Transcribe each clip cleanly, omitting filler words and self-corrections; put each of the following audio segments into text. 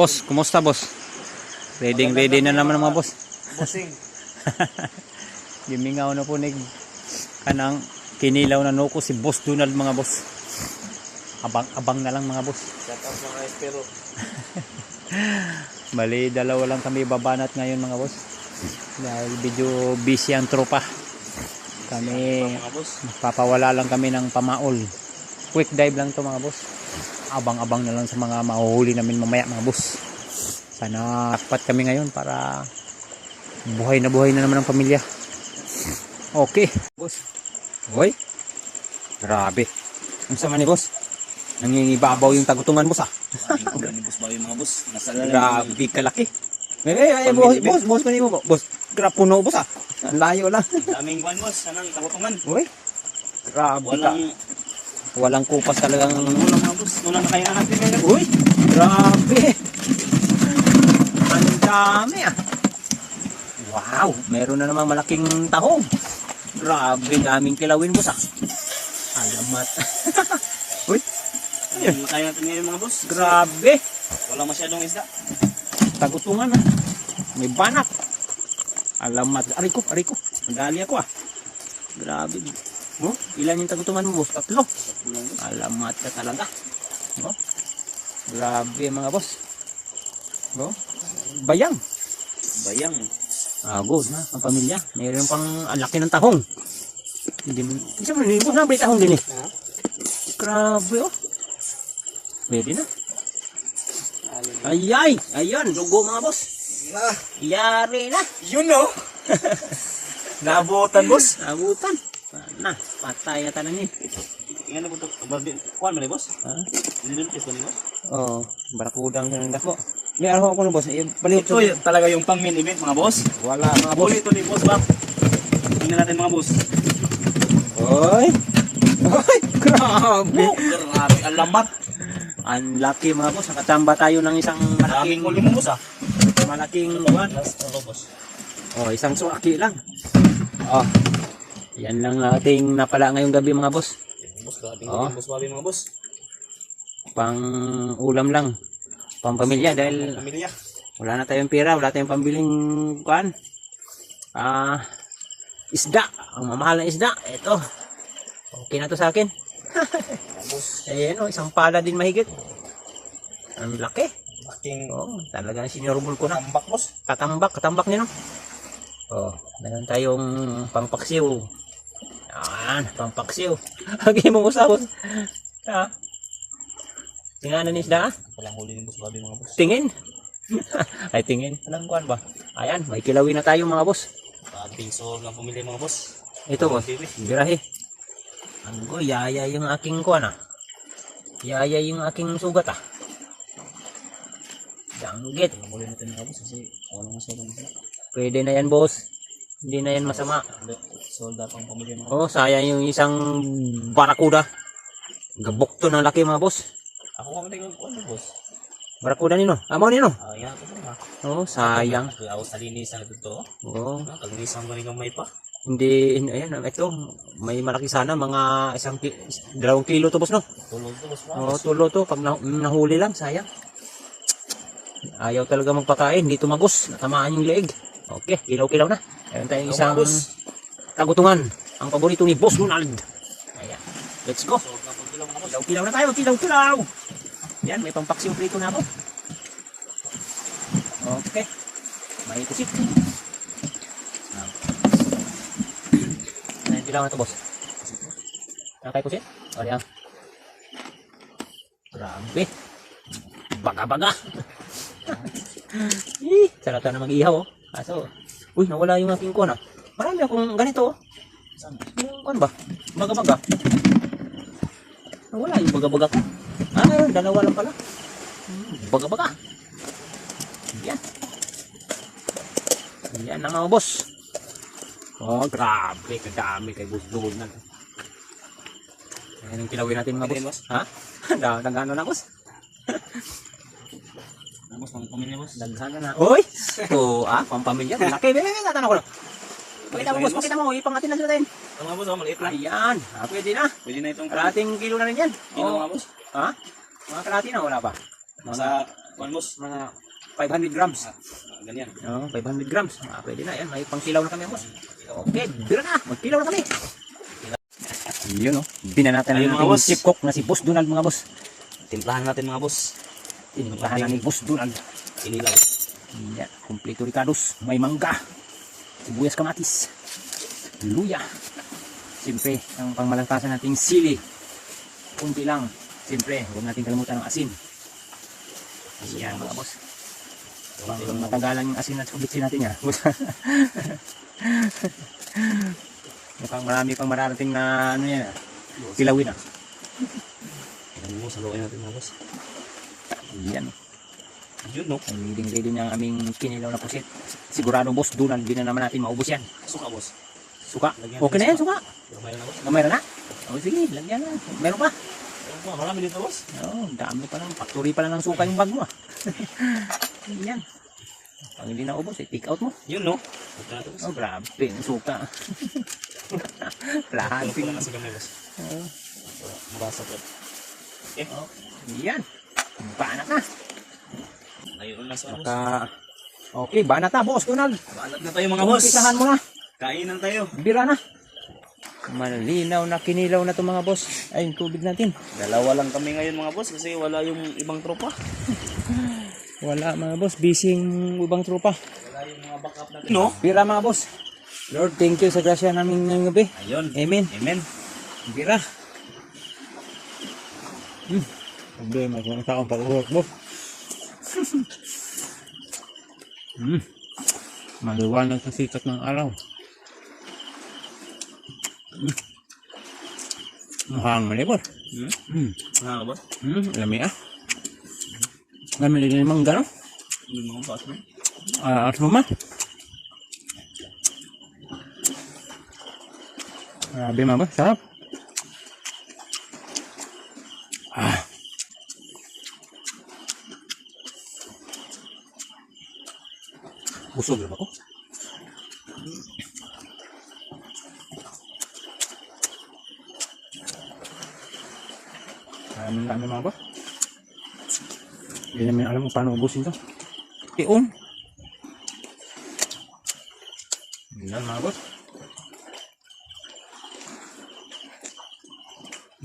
Boss, kumusta boss? Ready na naman mga boss. Bossing. Gimingaw na po ni kanang kinilaw na nuko si Boss Donald mga boss. Abang na lang mga boss. Shout out mga espero. Bali, dalawa lang kami babanat ngayon mga boss. Dahil video busy ang tropa. Kami Mga boss. papawala lang kami ng pamaol. Quick dive lang to mga boss. Abang-abang na lang sa mga mahuhuli namin mamaya mga boss. Sana akpat kami ngayon para buhay na naman ang pamilya. Okay boss. Hoy, grabe. Ang sama ni boss, nangingibabaw yung tagutungan boss ah. Ang ni boss ba yung mga boss? Nasa Grabe kalaki. Boss kanino mo boss? Grabe puno boss ah. Ang layo lang. daming kwan boss. Anang tagutungan. Hoy, grabe ka. Walang kupas talagang. Unang mga boss. Unang kaya natin ngayon. Uy, grabe. Ang dami ah. Wow, meron na namang malaking tahong. Grabe, daming kilawin boss ah. Alamat. Uy, Unang kaya natin ngayon mga boss. grabe. Walang masyadong isda. Tagutungan ah. May banak. Alamat. Aray ko. Nagali ako ah. Grabe. Oh, ilan yung tagutungan mo boss? 3. Alamat ka talaga. Oh, grabe mga boss. Oh, bayang. Bayang. Good na ang pamilya. Mayroon pang ang laki ng tahong. Hindi mo. Isa mo nilibos na may tahong din eh. Grabe oh. Pwede na. Ayun, dugo mga boss. Yari na. You know. Nabutan boss. Abutan. Na, patay na tanan ni. Ingano po ito. Kuhan mo na boss? Ha? Nililitis ko ni boss? Oh, barakudang ng dako. May araw ako na boss. Balik Ito talaga yung pang main event mga boss. Wala mga boss. Ito ni boss ba? Tingnan natin mga boss. Oy, grabe. Grabe, ang lambat. Ang laki mga boss. Nakatamba tayo ng isang malaking Daming huli mo boss ah. malaking Last boss. Oh, isang suaki lang. Oh. Yan lang ating napala ngayong gabi mga boss. Boss, grabe Oh. boss, babi mga boss. Pang ulam lang. Pang pamilya dahil Pamilya. wala na tayong pera, wala tayong pambiling kuan. Isda, ang mamahal na isda. Ito. Okay na to sa akin. Ayan o, isang pala din mahigit. Ang laki. Laking Oh, talagang seniorable ko na. tambak boss. Katambak niya no. Oh, meron tayong pangpaksiw. Yan, pangpaksiw. Hagi mo usapos. Ha? Tingnan ni isda. Walang huli ni boss, babi mga boss. Tingin. Ay tingin. Anong kuan ba? Ayan, may kilawin na tayo mga boss. Grabing soul ng pamilya mga boss. Ito boss. Birahe. Ano, yaya yung aking kuan ah. Yaya yung aking sugat ah. Danggit. Huli natin mga boss kasi walang masyadong isda. Pwede na yan boss. Hindi na yan masama. Solda pang pamilya mga Oh, boss. sayang yung isang barakuda. Gabok to ng laki mga boss. Ako kami tingin ko ano boss. Barakuda nino. Amo nino. Yan ito ha. Oh, sayang. Ako sa linis na ito. Oh, Kaglinis ang galing may pa. hindi, ayan, ito, may malaki sana, mga 2 kilo to boss no? Tulog to boss. Oh, tulo to, pag nahuli lang, sayang. Ayaw talaga magpakain, hindi tumagos, natamaan yung leeg. Okay, kilaw-kilaw na. Ayun tayong isang tagutungan, ang paborito ni Boss Donald. Ayan, let's go. Kilaw-kilaw na tayo, kilaw-kilaw. Yan, may pampaksiw prito na ako. Okay, may kusip. Ano yung kilaw na to boss? Nakay kusit? O diyan. Grabe. Baga-baga. Sarata na mag-ihaw oh. Kaso, uy, nawala yung aking kuwan ah. Marami akong ganito oh. Yung kuwan ba? Baga-baga. Nawala yung baga-baga ko. Dalawa lang pala. Baga-baga. Yan. Yan na mga boss. Oh, grabe. Kadami kay Boss Donald. Ayan yung kilawin natin mga boss. Ha? Nagano na boss? Boss, pang pamilya boss. Daghan na. Uy! Ito, pampamilya. Malaki. Bebe, tatanong ko lang. Pakita mo boss, pakita mo. Ipang atin lang sila tayo. Ito mga boss, maliit lang. Ayan. Pwede na. Pwede na itong Kalating kilo na rin yan. kilo mga boss. Ha? Mga kalati na, wala pa. Nasa Kuan boss. Mga 500 grams. Ganyan. Oo, 500 grams. Pwede na yan. May pangkilaw na kami, boss. Okay, bira na. Magkilaw na kami. Yun, no. Binanatan na Ayun, mga natin boss. yung chip cook na si Boss Donald, mga boss. Timplahan natin mga boss. Tinimplahan na ni Boss Donald. Inilaw. Yan, kompleto ricados. May mangga. Sibuyas kamatis. Luya. Siyempre, ang pangmalagpasan nating sili. Kunti lang. Siyempre, huwag natin kalimutan ng asin. Yan, mga boss. Pang matagalan yung asin at subitsin natin yan. Mukhang marami pang mararating na ano yan. Kilawin ah. Ano mo, saluin natin mga boss. Yan. Yun no. Ready niya ang aming kinilaw na pusit. Sigurado boss, doon hindi na naman natin maubos yan. Suka boss. Suka. Lagyan Okay na yan, suka. Gamay na boss. Gamay na na. O sige, lagyan na. Meron pa. Ayun po, marami dito boss. Oo, dami pa lang. Factory pa lang ng suka yung bag mo ah. Yan. Pag hindi na ubos, take out mo. Yun no. Ito natin boss. Oh, grabe. Yung suka. Lahat. Ito pala kasi gamay boss. Oo. Mabasa po. Okay. Oh, yan. Banat na. Ayun na sa boss. Okay, banat na, boss Donald. Balat na tayo mga boss. Umpisahan mo na. Kainan tayo. Bira na. Malinaw na kinilaw na to mga boss. Ay, yung tubig natin. Dalawa lang kami ngayon mga boss kasi wala yung ibang tropa. Wala mga boss. Busy yung ibang tropa. Wala yung mga backup natin. No? Bira mga boss. Lord, thank you sa grasya namin ngayong gabi. Ayun. Amen. Amen. Bira. Problema kung ang taong pag-work mo. Maliwanag sa sikat ng araw. Mukhang malibot. Ano boss? Lami ah. Lami din yung mangga no? Yung mga boss mo. At mama. Grabe mga boss, sarap. Busog lang ako. Dami mga boss. Hindi namin alam kung paano ubusin to. Iyon. Yan mga boss.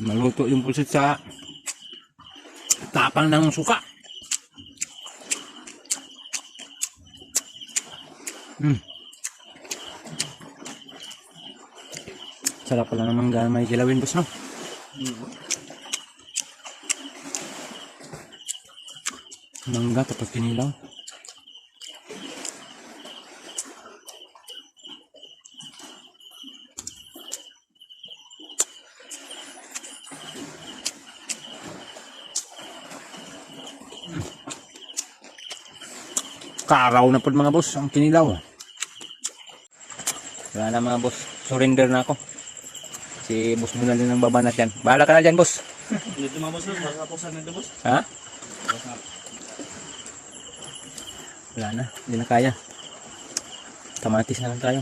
Maluto yung pulsit sa tapang ng suka. Sarap pala naman may kilawin boss no? Mangga tapos kinilaw. Karaw na po mga boss ang kinilaw. Wala na mga boss. Surrender na ako. Si boss mo na din ang babanat yan. Bahala ka na dyan boss. Dito mga boss. Makapusan nito boss. Ha? Wala na. Hindi na kaya. Kamatis na lang tayo.